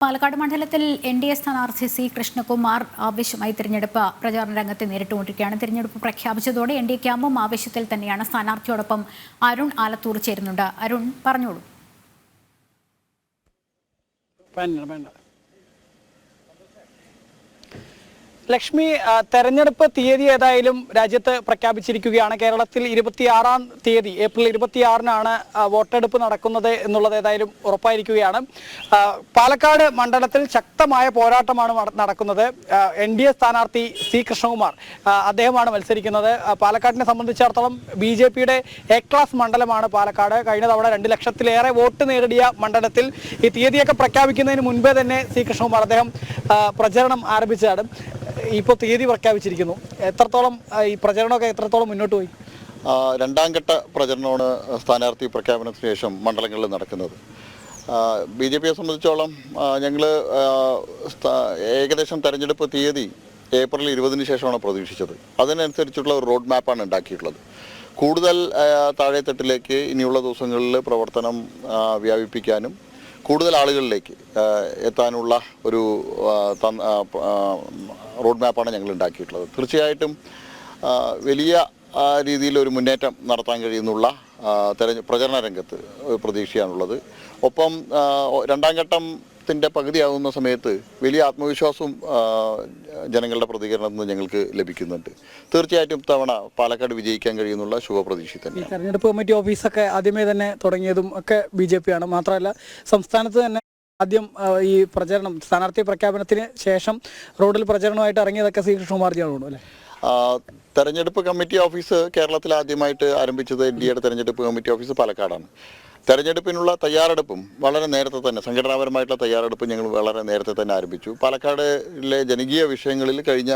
പാലക്കാട് മണ്ഡലത്തിൽ എൻ.ഡി.എ സ്ഥാനാർത്ഥി സി കൃഷ്ണകുമാർ ആവശ്യമായി തിരഞ്ഞെടുപ്പ് പ്രചാരണ രംഗത്ത് നേരിട്ടുകൊണ്ടിരിക്കുകയാണ്. തിരഞ്ഞെടുപ്പ് പ്രഖ്യാപിച്ചതോടെ എൻ.ഡി.എ ക്യാമ്പും ആവശ്യത്തിൽ തന്നെയാണ്. സ്ഥാനാർത്ഥിയോടൊപ്പം അരുൺ ആലത്തൂർ ചേരുന്നുണ്ട്. അരുൺ, പറഞ്ഞോളൂ. ലക്ഷ്മി, തെരഞ്ഞെടുപ്പ് തീയതി ഏതായാലും രാജ്യത്ത് പ്രഖ്യാപിച്ചിരിക്കുകയാണ്. കേരളത്തിൽ 26-ാം തീയതി ഏപ്രിൽ 26-നാണ് വോട്ടെടുപ്പ് നടക്കുന്നത് എന്നുള്ളത് ഏതായാലും ഉറപ്പായിരിക്കുകയാണ്. പാലക്കാട് മണ്ഡലത്തിൽ ശക്തമായ പോരാട്ടമാണ് നടക്കുന്നത്. എൻ.ഡി.എ സ്ഥാനാർത്ഥി സി കൃഷ്ണകുമാർ അദ്ദേഹമാണ് മത്സരിക്കുന്നത്. പാലക്കാടിനെ സംബന്ധിച്ചിടത്തോളം BJPയുടെ എ ക്ലാസ് മണ്ഡലമാണ് പാലക്കാട്. കഴിഞ്ഞ തവണ 2 ലക്ഷത്തിലേറെ വോട്ട് നേടിയ മണ്ഡലത്തിൽ ഈ തീയതിയൊക്കെ പ്രഖ്യാപിക്കുന്നതിന് മുൻപേ തന്നെ സി കൃഷ്ണകുമാർ അദ്ദേഹം പ്രചരണം ആരംഭിച്ചതാണ്. ഇപ്പോൾ തീയതി പ്രഖ്യാപിച്ചിരിക്കുന്നു. എത്രത്തോളം ഈ പ്രചരണമൊക്കെ എത്രത്തോളം മുന്നോട്ട് പോയി? രണ്ടാം ഘട്ട പ്രചരണമാണ് സ്ഥാനാർത്ഥി പ്രഖ്യാപനത്തിന് ശേഷം മണ്ഡലങ്ങളിൽ നടക്കുന്നത്. BJPയെ സംബന്ധിച്ചോളം ഞങ്ങൾ ഏകദേശം തെരഞ്ഞെടുപ്പ് തീയതി ഏപ്രിൽ 20-ന് ശേഷമാണ് പ്രതീക്ഷിച്ചത്. അതിനനുസരിച്ചുള്ള ഒരു റോഡ് മാപ്പാണ് ഉണ്ടാക്കിയിട്ടുള്ളത്. കൂടുതൽ താഴെത്തട്ടിലേക്ക് ഇനിയുള്ള ദിവസങ്ങളിൽ പ്രവർത്തനം വ്യാപിപ്പിക്കാനും കൂടുതൽ ആളുകളിലേക്ക് എത്താനുള്ള ഒരു റോഡ് മാപ്പാണ് ഞങ്ങൾ ഉണ്ടാക്കിയിട്ടുള്ളത്. തീർച്ചയായിട്ടും വലിയ രീതിയിലൊരു മുന്നേറ്റം നടത്താൻ കഴിയുന്നുള്ള പ്രചരണ രംഗത്ത് പ്രതീക്ഷയാണുള്ളത്. ഒപ്പം രണ്ടാം ഘട്ടത്തിൻ്റെ പകുതിയാകുന്ന സമയത്ത് വലിയ ആത്മവിശ്വാസവും ജനങ്ങളുടെ പ്രതികരണത്തിൽ നിന്ന് ഞങ്ങൾക്ക് ലഭിക്കുന്നുണ്ട്. തീർച്ചയായിട്ടും തവണ പാലക്കാട് വിജയിക്കാൻ കഴിയുന്നുള്ള ശുഭപ്രതീക്ഷ തന്നെ. തെരഞ്ഞെടുപ്പ് കമ്മിറ്റി ഓഫീസൊക്കെ ആദ്യമേ തന്നെ തുടങ്ങിയതും ഒക്കെ BJP ആണ്. മാത്രമല്ല സംസ്ഥാനത്ത് തന്നെ ആദ്യം ഈ പ്രചരണം സ്ഥാനാർത്ഥി പ്രഖ്യാപനത്തിന് ശേഷം റോഡിൽ പ്രചരണമായിട്ട് ഇറങ്ങിയതൊക്കെ സി കൃഷ്ണകുമാർജിയാണ് അല്ലേ? തെരഞ്ഞെടുപ്പ് കമ്മിറ്റി ഓഫീസ് കേരളത്തിൽ ആദ്യമായിട്ട് ആരംഭിച്ചത് NDAയുടെ തെരഞ്ഞെടുപ്പ് കമ്മിറ്റി ഓഫീസ് പാലക്കാടാണ്. തെരഞ്ഞെടുപ്പിനുള്ള തയ്യാറെടുപ്പും വളരെ നേരത്തെ തന്നെ സംഘടനാപരമായിട്ടുള്ള തയ്യാറെടുപ്പ് ഞങ്ങൾ വളരെ നേരത്തെ തന്നെ ആരംഭിച്ചു. പാലക്കാടിലെ ജനകീയ വിഷയങ്ങളിൽ കഴിഞ്ഞ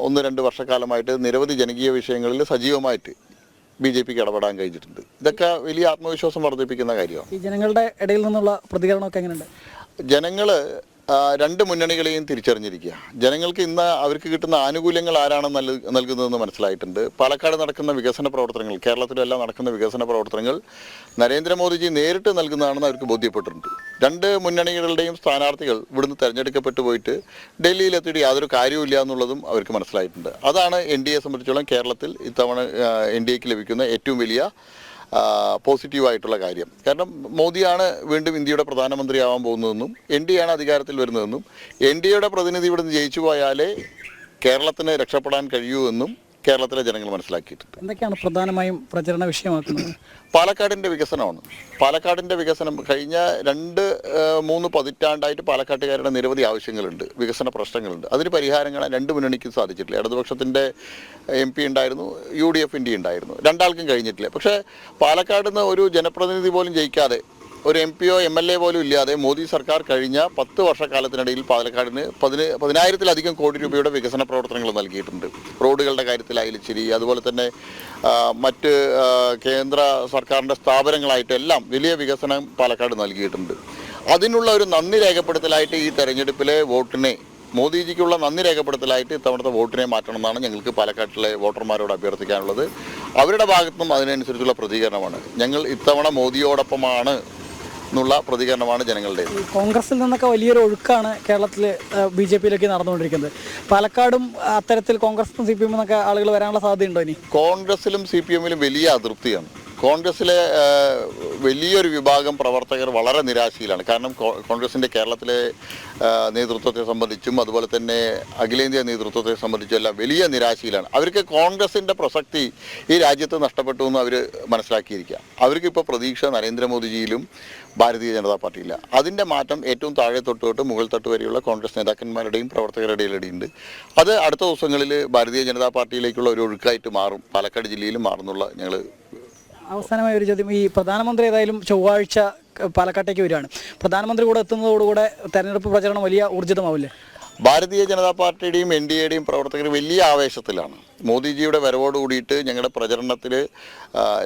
1-2 വർഷക്കാലമായിട്ട് നിരവധി ജനകീയ വിഷയങ്ങളിൽ സജീവമായിട്ട് BJPക്ക് ഇടപെടാൻ കഴിഞ്ഞിട്ടുണ്ട്. ഇതൊക്കെ വലിയ ആത്മവിശ്വാസം വർദ്ധിപ്പിക്കുന്ന കാര്യമാണ്. ഈ ജനങ്ങളുടെ ഇടയിൽ നിന്നുള്ള പ്രതികരണമൊക്കെ എങ്ങനെയുണ്ട്? ജനങ്ങൾ രണ്ട് മുന്നണികളെയും തിരിച്ചറിഞ്ഞിരിക്കുക. ജനങ്ങൾക്ക് ഇന്ന് അവർക്ക് കിട്ടുന്ന ആനുകൂല്യങ്ങൾ ആരാണ് നൽകുന്നതെന്ന് മനസ്സിലായിട്ടുണ്ട്. പാലക്കാട് നടക്കുന്ന വികസന പ്രവർത്തനങ്ങൾ, കേരളത്തിലെല്ലാം നടക്കുന്ന വികസന പ്രവർത്തനങ്ങൾ നരേന്ദ്രമോദിജി നേരിട്ട് നൽകുന്നതാണെന്ന് അവർക്ക് ബോധ്യപ്പെട്ടിട്ടുണ്ട്. രണ്ട് മുന്നണികളുടെയും സ്ഥാനാർത്ഥികൾ ഇവിടുന്ന് തിരഞ്ഞെടുക്കപ്പെട്ടു പോയിട്ട് ഡൽഹിയിലെത്തിയിട്ട് യാതൊരു കാര്യവുമില്ല എന്നുള്ളതും അവർക്ക് മനസ്സിലായിട്ടുണ്ട്. അതാണ് NDAയെ സംബന്ധിച്ചോളം കേരളത്തിൽ ഇത്തവണ NDAക്ക് ലഭിക്കുന്ന ഏറ്റവും വലിയ പോസിറ്റീവായിട്ടുള്ള കാര്യം. കാരണം മോദിയാണ് വീണ്ടും ഇന്ത്യയുടെ പ്രധാനമന്ത്രിയാവാൻ പോകുന്നതെന്നും NDAയാണ് അധികാരത്തിൽ വരുന്നതെന്നും NDAയുടെ പ്രതിനിധി ഇവിടുന്ന് ജയിച്ചു പോയാലേ കേരളത്തിന് രക്ഷപ്പെടാൻ കഴിയൂ എന്നും കേരളത്തിലെ ജനങ്ങൾ മനസ്സിലാക്കിയിട്ടുണ്ട്. എന്തൊക്കെയാണ് പ്രധാനമായും പ്രചരണ വിഷയമാക്കുന്നത്? പാലക്കാടിൻ്റെ വികസനമാണ്. പാലക്കാടിൻ്റെ വികസനം കഴിഞ്ഞ 2-3 പതിറ്റാണ്ടായിട്ട് പാലക്കാട്ടുകാരുടെ നിരവധി ആവശ്യങ്ങളുണ്ട്, വികസന പ്രശ്നങ്ങളുണ്ട്. അതിന് പരിഹാരം കാണാൻ രണ്ട് മുന്നണിക്കും സാധിച്ചിട്ടില്ല. ഇടതുപക്ഷത്തിൻ്റെ MP ഉണ്ടായിരുന്നു, UDF ഉണ്ടായിരുന്നു, രണ്ടാൾക്കും കഴിഞ്ഞിട്ടില്ല. പക്ഷേ പാലക്കാട് നിന്ന് ഒരു ജനപ്രതിനിധി പോലും ജയിക്കാതെ, ഒരു MPയോ MLA പോലും ഇല്ലാതെ മോദി സർക്കാർ കഴിഞ്ഞ 10 വർഷക്കാലത്തിനിടയിൽ പാലക്കാടിന് 10,000-ലധികം കോടി രൂപയുടെ വികസന പ്രവർത്തനങ്ങൾ നൽകിയിട്ടുണ്ട്. റോഡുകളുടെ കാര്യത്തിലായാലും ശരി, അതുപോലെ തന്നെ മറ്റ് കേന്ദ്ര സർക്കാരിൻ്റെ സ്ഥാപനങ്ങളായിട്ടെല്ലാം വലിയ വികസനം പാലക്കാട് നൽകിയിട്ടുണ്ട്. അതിനുള്ള ഒരു നന്ദി രേഖപ്പെടുത്തലായിട്ട് ഈ തെരഞ്ഞെടുപ്പിലെ വോട്ടിനെ, മോദിജിക്കുള്ള നന്ദി രേഖപ്പെടുത്തലായിട്ട് ഇത്തവണത്തെ വോട്ടിനെ മാറ്റണമെന്നാണ് ഞങ്ങൾക്ക് പാലക്കാട്ടിലെ വോട്ടർമാരോട് അഭ്യർത്ഥിക്കാനുള്ളത്. അവരുടെ ഭാഗത്തുനിന്നും അതിനനുസരിച്ചുള്ള പ്രതികരണമാണ്. ഞങ്ങൾ ഇത്തവണ മോദിയോടൊപ്പമാണ് എന്നുള്ള പ്രതികരണമാണ് ജനങ്ങളുടെ. കോൺഗ്രസിൽ നിന്നൊക്കെ വലിയൊരു ഒഴുക്കാണ് കേരളത്തിൽ BJPയിലേക്ക് നടന്നുകൊണ്ടിരിക്കുന്നത്. പാലക്കാടും അത്തരത്തിൽ കോൺഗ്രസിനും CPM എന്നൊക്കെ ആളുകൾ വരാനുള്ള സാധ്യതയുണ്ടോ? ഇനി കോൺഗ്രസിലും CPMലും വലിയ അതൃപ്തിയാണ്. കോൺഗ്രസിലെ വലിയൊരു വിഭാഗം പ്രവർത്തകർ വളരെ നിരാശയിലാണ്. കാരണം കോൺഗ്രസിൻ്റെ കേരളത്തിലെ നേതൃത്വത്തെ സംബന്ധിച്ചും അതുപോലെ തന്നെ അഖിലേന്ത്യാ നേതൃത്വത്തെ സംബന്ധിച്ചും എല്ലാം വലിയ നിരാശയിലാണ്. അവർക്ക് കോൺഗ്രസിൻ്റെ പ്രസക്തി ഈ രാജ്യത്ത് നഷ്ടപ്പെട്ടു എന്ന് അവർ മനസ്സിലാക്കിയിരിക്കുക. അവർക്കിപ്പോൾ പ്രതീക്ഷ നരേന്ദ്രമോദിജിയിലും ഭാരതീയ ജനതാ പാർട്ടിയില്ല. അതിൻ്റെ മാറ്റം ഏറ്റവും താഴെ തൊട്ട് മുകൾ തട്ട് വരെയുള്ള കോൺഗ്രസ് നേതാക്കന്മാരുടെയും പ്രവർത്തകരുടെയും ഇടയുണ്ട്. അത് അടുത്ത ദിവസങ്ങളിൽ ഭാരതീയ ജനതാ പാർട്ടിയിലേക്കുള്ള ഒരു ഒഴുക്കായിട്ട് മാറും, പാലക്കാട് ജില്ലയിലും മാറുന്നുള്ള ഞങ്ങൾ. അവസാനമായ ഒരു ചോദ്യം, ഈ പ്രധാനമന്ത്രി ഏതായാലും ചൊവ്വാഴ്ച പാലക്കാട്ടേക്ക് വരികയാണ്. പ്രധാനമന്ത്രി കൂടെ എത്തുന്നതോടുകൂടെ തെരഞ്ഞെടുപ്പ് പ്രചരണം വലിയ ഊർജിതമാവില്ലേ? ഭാരതീയ ജനതാ പാർട്ടിയുടെയും NDAയുടെയും പ്രവർത്തകർ വലിയ ആവേശത്തിലാണ്. മോദിജിയുടെ വരവോട് കൂടിയിട്ട് ഞങ്ങളുടെ പ്രചരണത്തിൽ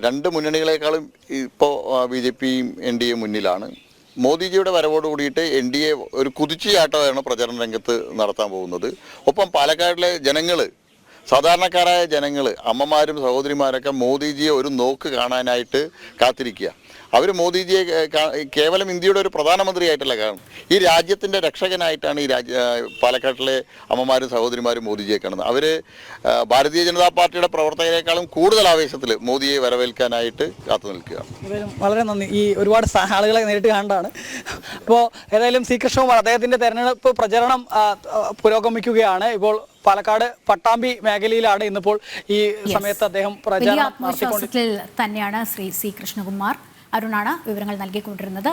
രണ്ട് മുന്നണികളെക്കാളും ഇപ്പോൾ BJPയും NDAയും മുന്നിലാണ്. മോദിജിയുടെ വരവോട് കൂടിയിട്ട് NDA ഒരു കുതിച്ചുചാട്ടമാണ് പ്രചരണ രംഗത്ത് നടത്താൻ പോകുന്നത്. ഒപ്പം പാലക്കാടിലെ ജനങ്ങൾ, സാധാരണക്കാരായ ജനങ്ങൾ, അമ്മമാരും സഹോദരിമാരൊക്കെ മോദിജിയെ ഒരു നോക്ക് കാണാനായിട്ട് കാത്തിരിക്കുക. അവർ മോദിജിയെ കേവലം ഇന്ത്യയുടെ ഒരു പ്രധാനമന്ത്രിയായിട്ടല്ല കാണും, ഈ രാജ്യത്തിൻ്റെ രക്ഷകനായിട്ടാണ് ഈ പാലക്കാട്ടിലെ അമ്മമാരും സഹോദരിമാരും മോദിജിയെ കാണുന്നത്. അവർ ഭാരതീയ ജനതാ പാർട്ടിയുടെ പ്രവർത്തകരെക്കാളും കൂടുതൽ ആവേശത്തിൽ മോദിയെ വരവേൽക്കാനായിട്ട് കാത്തു നിൽക്കുകയാണ്. വളരെ നന്ദി. ഈ ഒരുപാട് ആളുകളെ നേരിട്ട് കണ്ടാണ്. അപ്പോൾ ഏതായാലും സി കൃഷ്ണകുമാർ അദ്ദേഹത്തിൻ്റെ തെരഞ്ഞെടുപ്പ് പ്രചരണം പുരോഗമിക്കുകയാണ്. ഇപ്പോൾ പാലക്കാട് പട്ടാമ്പി മേഖലയിലാണ് ഇന്നിപ്പോൾ ഈ സമയത്ത് അദ്ദേഹം പ്രചാരണം നടത്തിക്കൊണ്ടിരിക്കുന്നത്. തന്നെയാണ് ശ്രീ സി കൃഷ്ണകുമാർ. അരുണാണ് വിവരങ്ങൾ നൽകിക്കൊണ്ടിരുന്നത്.